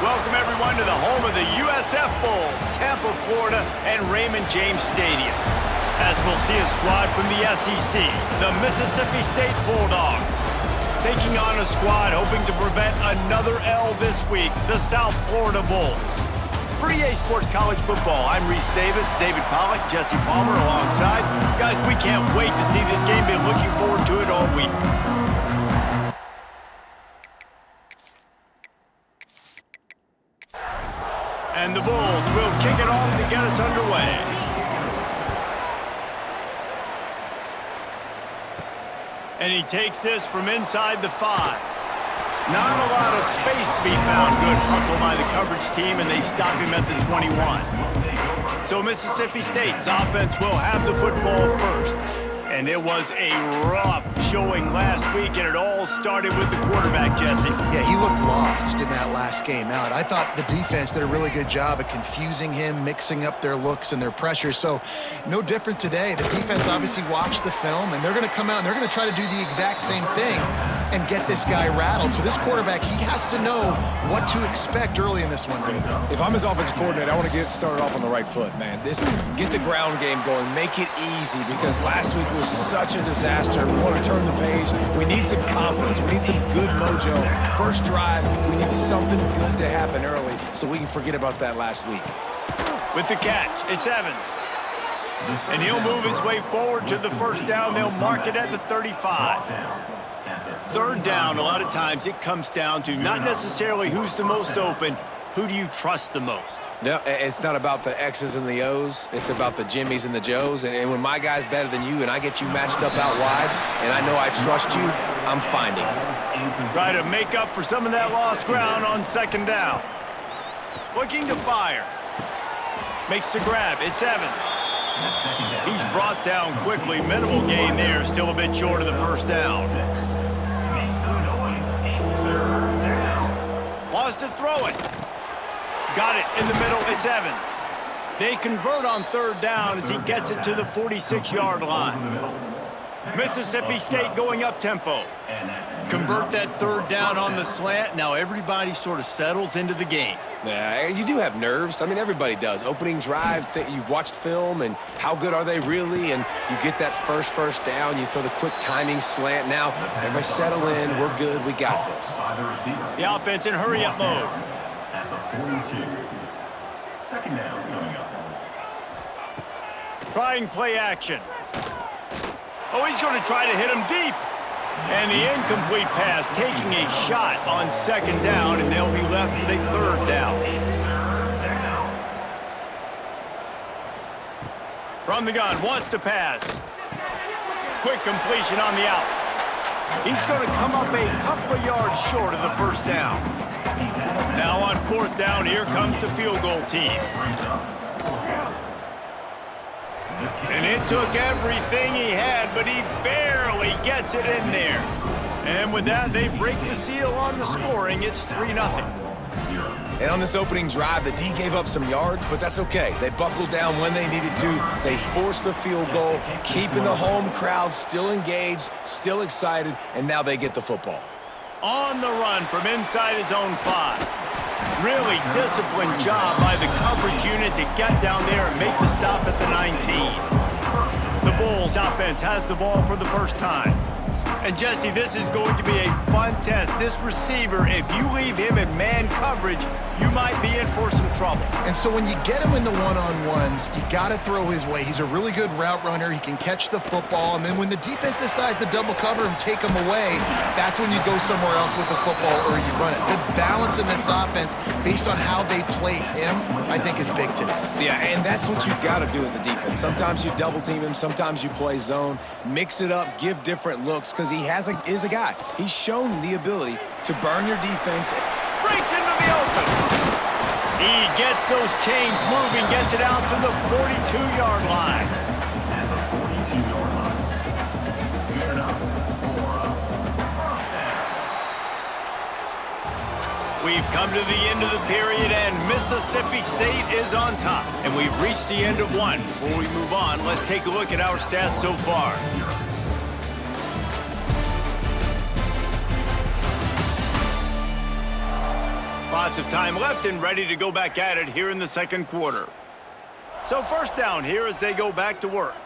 Welcome, everyone, to the home of the USF Bulls, Tampa, Florida, and Raymond James Stadium. As we'll see a squad from the SEC, the Mississippi State Bulldogs, taking on a squad hoping to prevent another L this week, the South Florida Bulls. For EA Sports College Football, I'm Reese Davis, David Pollack, Jesse Palmer alongside. Guys, we can't wait to see this game. Been looking forward to it all week. And the Bulls will kick it off to get us underway. And he takes this from inside the 5. Not a lot of space to be found. Good hustle by the coverage team, and they stop him at the 21. So Mississippi State's offense will have the football first. And it was a rough showing last week, and it all started with the quarterback, Jesse. Yeah, he looked lost in that last game out. I thought the defense did a really good job of confusing him, mixing up their looks and their pressure. So no different today. The defense obviously watched the film, and they're going to come out and they're going to try to do the exact same thing and get this guy rattled. So this quarterback, he has to know what to expect early in this one, David. If I'm his offensive coordinator, I want to get started off on the right foot, man. Get the ground game going. Make it easy, because last week was such a disaster. We want to turn the page. We need some confidence. We need some good mojo. First drive, we need something good to happen early so we can forget about that last week. With the catch, it's Evans. And he'll move his way forward to the first down. They'll mark it at the 35. Third down, a lot of times it comes down to not necessarily who's the most open, who do you trust the most? No, it's not about the X's and the O's. It's about the Jimmys and the Joes. And when my guy's better than you and I get you matched up out wide and I know I trust you, I'm finding you. Try to make up for some of that lost ground on second down. Looking to fire. Makes the grab. It's Evans. He's brought down quickly. Minimal gain there. Still a bit short of the first down. Wants to throw it. Got it in the middle. It's Evans. They convert on third down as he gets it to the 46-yard line. Mississippi State going up tempo. Convert that third down on the slant. Now everybody sort of settles into the game. Yeah, you do have nerves. I mean, everybody does. Opening drive, you've watched film, and how good are they really? And you get that first down. You throw the quick timing slant. Now, everybody settle in. We're good. We got this. The offense in hurry-up mode. At the 42. Second down coming up. Trying play action. Oh, he's going to try to hit him deep. And the incomplete pass, taking a shot on second down, and they'll be left with a third down. From the gun, wants to pass. Quick completion on the out. He's going to come up a couple of yards short of the first down. Now on fourth down, here comes the field goal team. And it took everything he had, but he barely gets it in there. And with that, they break the seal on the scoring. It's 3-0. And on this opening drive, the D gave up some yards, but that's okay. They buckled down when they needed to. They forced the field goal, keeping the home crowd still engaged, still excited, and now they get the football. On the run from inside his own 5. Really disciplined job by the coverage unit to get down there and make the stop at the 19. The Bulls offense has the ball for the first time. And Jesse, this is going to be a fun test. This receiver, if you leave him in man coverage, you might be in for some trouble. And so when you get him in the one-on-ones, you got to throw his way. He's a really good route runner. He can catch the football. And then when the defense decides to double cover and take him away, that's when you go somewhere else with the football or you run it. The balance in this offense, based on how they play him, I think is big today. Yeah, and that's what you've got to do as a defense. Sometimes you double team him. Sometimes you play zone. Mix it up. Give different looks, because he is a guy. He's shown the ability to burn your defense. Breaks into the open. He gets those chains moving, gets it out to the 42-yard line. At the 42-yard line. Good enough for We've come to the end of the period, and Mississippi State is on top. And we've reached the end of one. Before we move on, let's take a look at our stats so far. Lots of time left and ready to go back at it here in the second quarter. So first down here as they go back to work.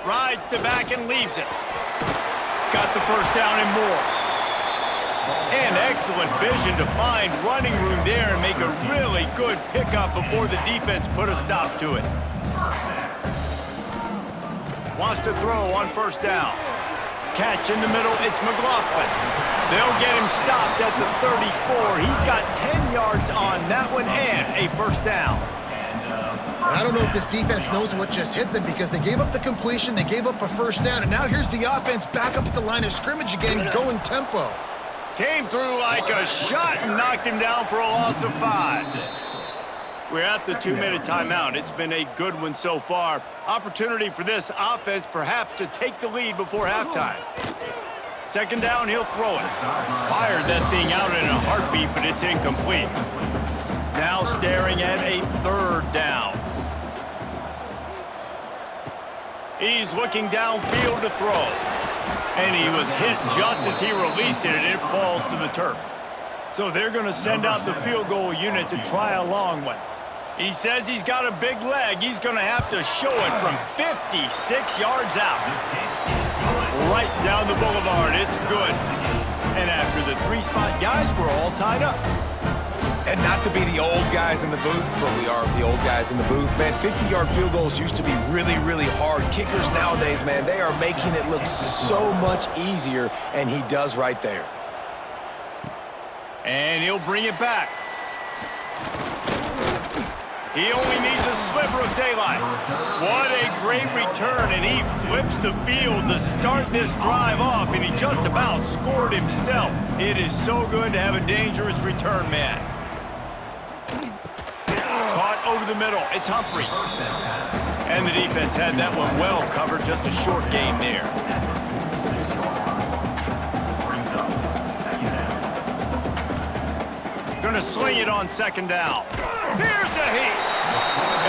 Rides to back and leaves it. Got the first down and more. And excellent vision to find running room there and make a really good pickup before the defense put a stop to it. Wants to throw on first down. Catch in the middle, it's McLaughlin. They'll get him stopped at the 34. He's got 10 yards on that one and a first down. I don't know if this defense knows what just hit them because they gave up the completion, they gave up a first down, and now here's the offense back up at the line of scrimmage again, going tempo. Came through like a shot and knocked him down for a loss of 5. We're at the 2-minute timeout. It's been a good one so far. Opportunity for this offense perhaps to take the lead before halftime. Second down, he'll throw it. Fired that thing out in a heartbeat, but it's incomplete. Now staring at a third down. He's looking downfield to throw. And he was hit just as he released it, and it falls to the turf. So they're going to send out the field goal unit to try a long one. He says he's got a big leg. He's going to have to show it from 56 yards out. Right down the boulevard. It's good. And after the 3-spot guys, we're all tied up. And not to be the old guys in the booth, but we are the old guys in the booth. Man, 50-yard field goals used to be really, really hard. Kickers nowadays, man, they are making it look so much easier, and he does right there. And he'll bring it back. He only needs a sliver of daylight. What a great return, and he flips the field to start this drive off, and he just about scored himself. It is so good to have a dangerous return man. Caught over the middle. It's Humphries. And the defense had that one well covered. Just a short gain there. Gonna sling it on second down. Here's a heat.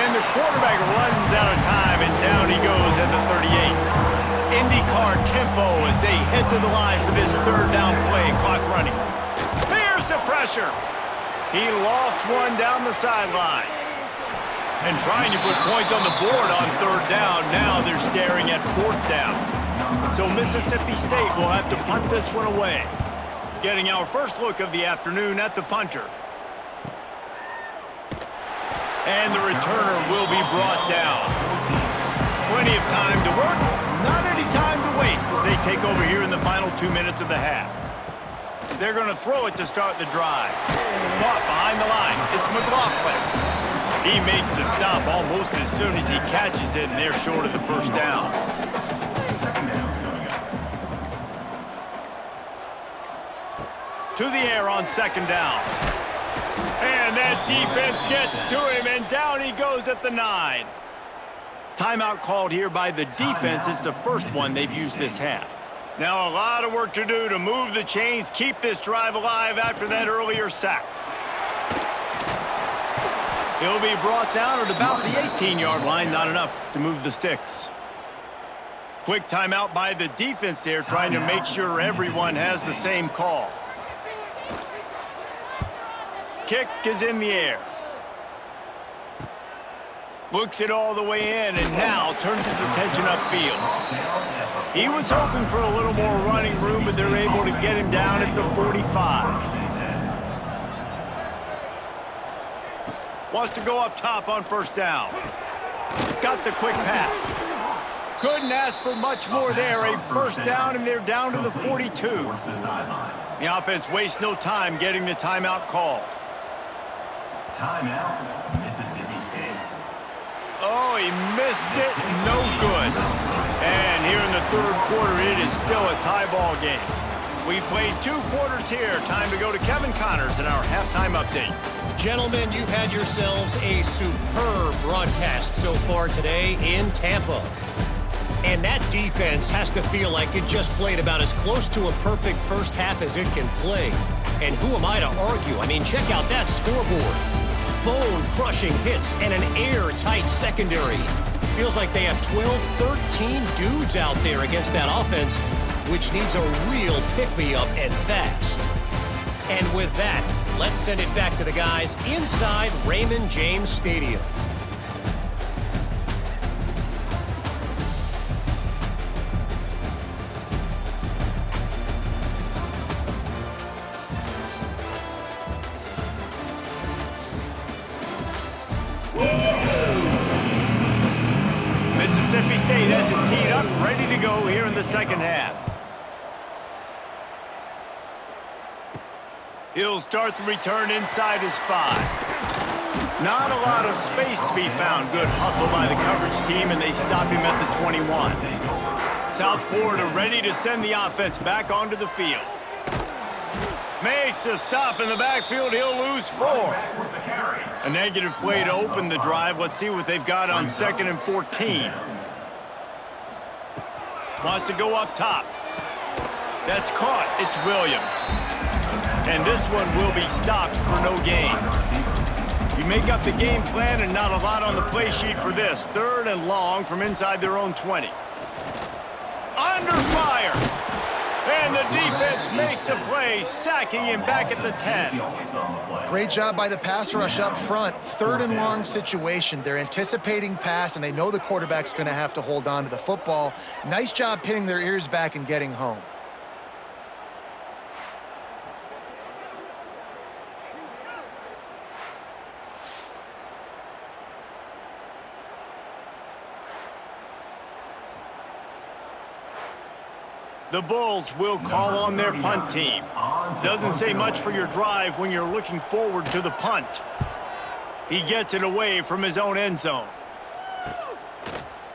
And the quarterback runs out of time, and down he goes at the 38. IndyCar tempo as they head to the line for this third down play. Clock running. Here's the pressure. He lofts one down the sideline. And trying to put points on the board on third down. Now they're staring at fourth down. So Mississippi State will have to punt this one away. Getting our first look of the afternoon at the punter. And the returner will be brought down. Plenty of time to work. Not any time to waste as they take over here in the final 2 minutes of the half. They're going to throw it to start the drive. Caught behind the line. It's McLaughlin. He makes the stop almost as soon as he catches it, and they're short of the first down. To the air on second down. And that defense gets to him, and down he goes at the 9. Timeout called here by the defense. It's the first one they've used this half. Now a lot of work to do to move the chains, keep this drive alive after that earlier sack. He'll be brought down at about the 18-yard line, not enough to move the sticks. Quick timeout by the defense there, trying to make sure everyone has the same call. Kick is in the air. Looks it all the way in, and now turns his attention upfield. He was hoping for a little more running room, but they're able to get him down at the 45. Wants to go up top on first down. Got the quick pass. Couldn't ask for much more there. A first down, and they're down to the 42. The offense wastes no time getting the timeout called. Timeout, Mississippi State. Oh, he missed it. No good. And here in the third quarter, it is still a tie ball game. We've played 2 quarters here. Time to go to Kevin Connors in our halftime update. Gentlemen, you've had yourselves a superb broadcast so far today in Tampa. And that defense has to feel like it just played about as close to a perfect first half as it can play. And who am I to argue? I mean, check out that scoreboard. Bone-crushing hits and an airtight secondary. Feels like they have 12, 13 dudes out there against that offense. which needs a real pick-me-up and fast. And with that, let's send it back to the guys inside Raymond James Stadium. Mississippi State has it teed up, ready to go here in the second half. He'll start the return inside his 5. Not a lot of space to be found. Good hustle by the coverage team, and they stop him at the 21. South Florida ready to send the offense back onto the field. Makes a stop in the backfield. He'll lose 4. A negative play to open the drive. Let's see what they've got on 2nd and 14. Wants to go up top. That's caught. It's Williams. And this one will be stopped for no gain. You make up the game plan and not a lot on the play sheet for this. 3rd and long from inside their own 20. Under fire. And the defense makes a play, sacking him back at the 10. Great job by the pass rush up front. 3rd and long situation. They're anticipating pass, and they know the quarterback's going to have to hold on to the football. Nice job pinning their ears back and getting home. The Bulls will call on their punt team. Doesn't say much for your drive when you're looking forward to the punt. He gets it away from his own end zone.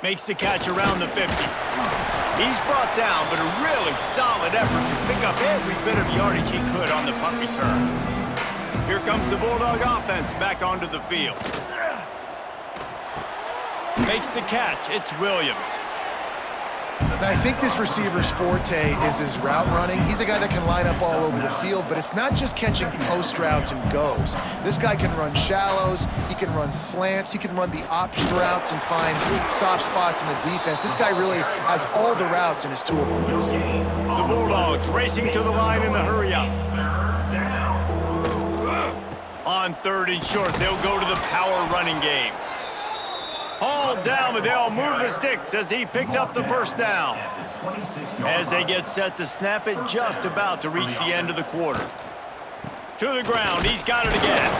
Makes the catch around the 50. He's brought down, but a really solid effort to pick up every bit of yardage he could on the punt return. Here comes the Bulldog offense back onto the field. Makes the catch. It's Williams. And I think this receiver's forte is his route running. He's a guy that can line up all over the field, but it's not just catching post routes and goes. This guy can run shallows, he can run slants, he can run the option routes and find soft spots in the defense. This guy really has all the routes in his toolbox. The Bulldogs racing to the line in the hurry up. On 3rd and short, they'll go to the power running game. Hauled down, but they'll move the sticks as he picks up the 1st down. As they get set to snap it, just about to reach the end of the quarter. To the ground, he's got it again.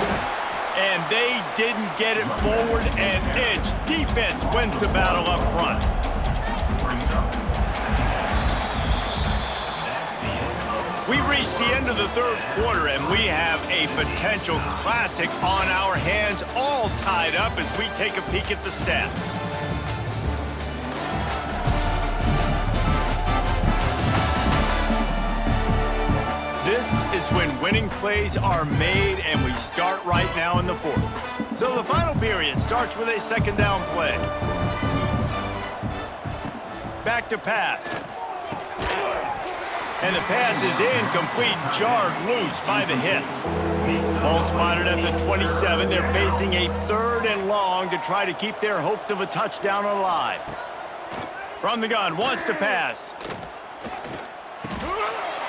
And they didn't get it forward an inch. Defense wins the battle up front. We reached the end of the 3rd quarter, and we have a potential classic on our hands, all tied up as we take a peek at the stats. This is when winning plays are made, and we start right now in the 4th. So the final period starts with a 2nd down play. Back to pass. And the pass is incomplete, jarred loose by the hit. Ball spotted at the 27. They're facing a 3rd and long to try to keep their hopes of a touchdown alive. From the gun, wants to pass.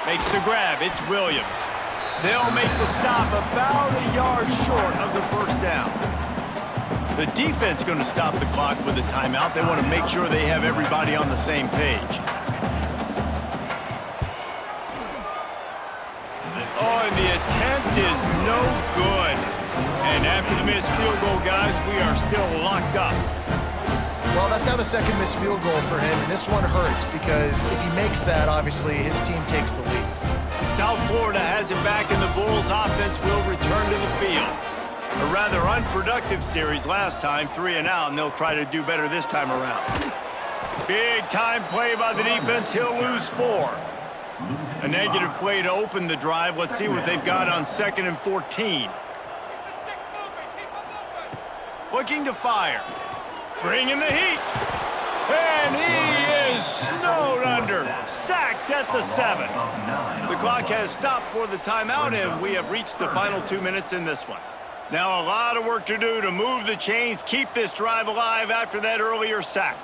Makes the grab, it's Williams. They'll make the stop about a yard short of the 1st down. The defense going to stop the clock with a timeout. They want to make sure they have everybody on the same page. Oh, and the attempt is no good. And after the missed field goal, guys, we are still locked up. Well, that's now the 2nd missed field goal for him, and this one hurts because if he makes that, obviously, his team takes the lead. South Florida has it back, and the Bulls offense will return to the field. A rather unproductive series last time, 3 and out, and they'll try to do better this time around. Big time play by the defense. He'll lose 4. A negative play to open the drive. Let's see what they've got on 2nd and 14. Looking to fire. Bringing the heat. And he is snowed under. Sacked at the 7. The clock has stopped for the timeout, and we have reached the final 2 minutes in this one. Now a lot of work to do to move the chains, keep this drive alive after that earlier sack.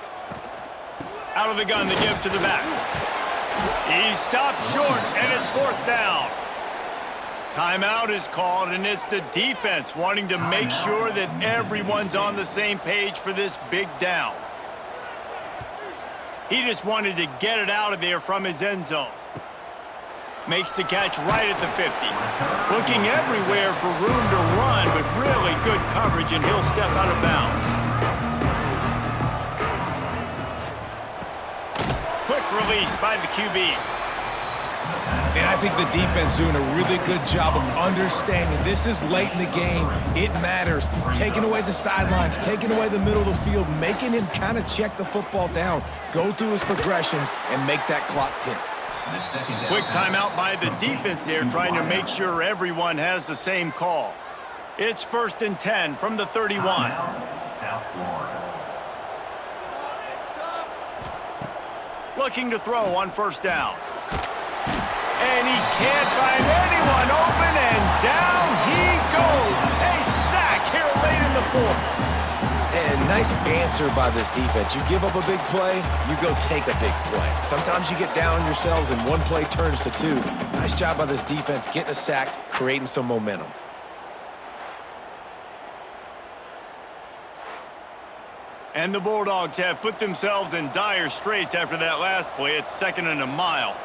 Out of the gun, the give to the back. He stopped short, and it's 4th down. Timeout is called, and it's the defense wanting to make sure that everyone's on the same page for this big down. He just wanted to get it out of there from his end zone. Makes the catch right at the 50. Looking everywhere for room to run, but really good coverage, and he'll step out of bounds. Quick release by the QB. And I think the defense doing a really good job of understanding this is late in the game. It matters. Taking away the sidelines, taking away the middle of the field, making him kind of check the football down, go through his progressions, and make that clock tick. Quick timeout by the defense there, trying to make sure everyone has the same call. It's 1st and 10 from the 31. Looking to throw on 1st down. And he can't find anyone open, and down he goes. A sack here late in the 4th. And nice answer by this defense. You give up a big play, you go take a big play. Sometimes you get down on yourselves and one play turns to 2. Nice job by this defense getting a sack, creating some momentum. And the Bulldogs have put themselves in dire straits after that last play. It's 2nd and a mile.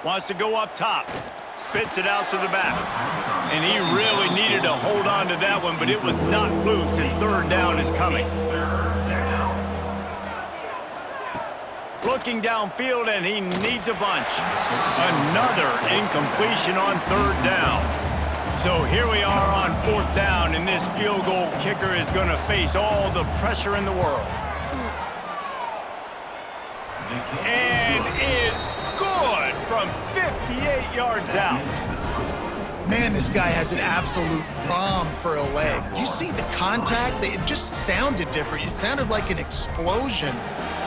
Wants to go up top. Spits it out to the back. And he really needed to hold on to that one, but it was not loose, and 3rd down is coming. Looking downfield, and he needs a bunch. Another incompletion on 3rd down. So here we are on 4th down, and this field goal kicker is going to face all the pressure in the world. And it's good from 58 yards out. Man, this guy has an absolute bomb for a leg. You see the contact? It just sounded different. It sounded like an explosion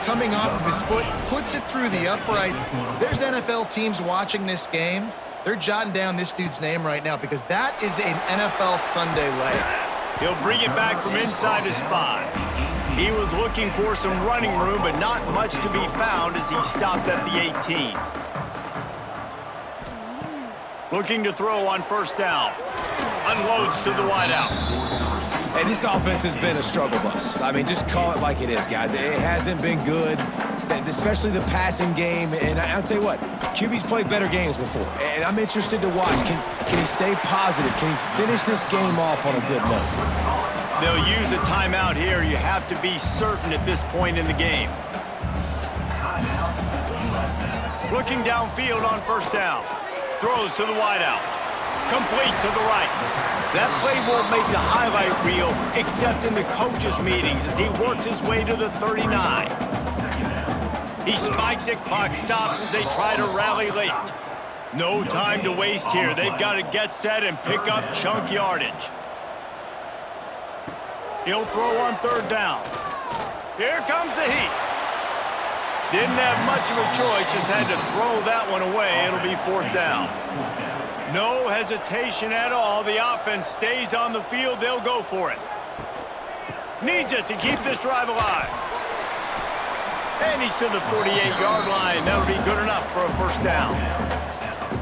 coming off of his foot, puts it through the uprights. There's NFL teams watching this game. They're jotting down this dude's name right now because that is an NFL Sunday leg. He'll bring it back from inside his 5. He was looking for some running room, but not much to be found as he stopped at the 18. Looking to throw on 1st down. Unloads to the wideout. And this offense has been a struggle bus. I mean, just call it like it is, guys. It hasn't been good, especially the passing game. And I'll tell you what, QB's played better games before. And I'm interested to watch. Can he stay positive? Can he finish this game off on a good note? They'll use a timeout here. You have to be certain at this point in the game. Looking downfield on 1st down. Throws to the wideout. Complete to the right. That play won't make the highlight reel except in the coaches' meetings as he works his way to the 39. He spikes it, clock stops as they try to rally late. No time to waste here. They've got to get set and pick up chunk yardage. He'll throw on 3rd down. Here comes the heat. Didn't have much of a choice, just had to throw that one away. It'll be 4th down. No hesitation at all. The offense stays on the field. They'll go for it. Needs it to keep this drive alive. And he's to the 48-yard line. That'll be good enough for a 1st down.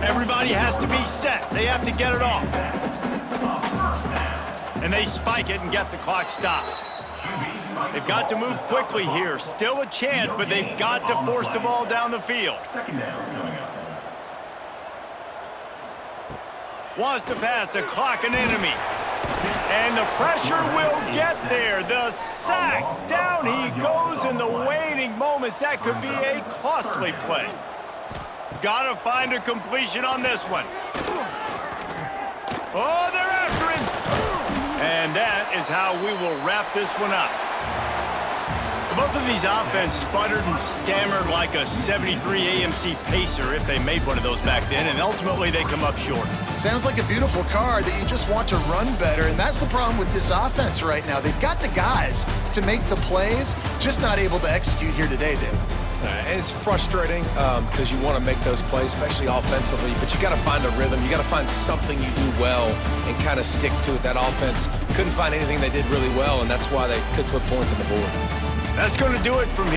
Everybody has to be set. They have to get it off. And they spike it and get the clock stopped. They've got to move quickly here. Still a chance, but they've got to force the ball down the field. Wants to pass, the clock an enemy. And the pressure will get there. The sack, down he goes in the waning moments. That could be a costly play. Got to find a completion on this one. Oh, they're after him. And that is how we will wrap this one up. Both of these offense sputtered and stammered like a 73 AMC Pacer, if they made one of those back then, and ultimately they come up short. Sounds like a beautiful car that you just want to run better, and that's the problem with this offense right now. They've got the guys to make the plays, just not able to execute here today, Dave. And it's frustrating because you want to make those plays, especially offensively, but you got to find a rhythm. You got to find something you do well and kind of stick to it. That offense couldn't find anything they did really well, and that's why they could put points on the board. That's going to do it from here.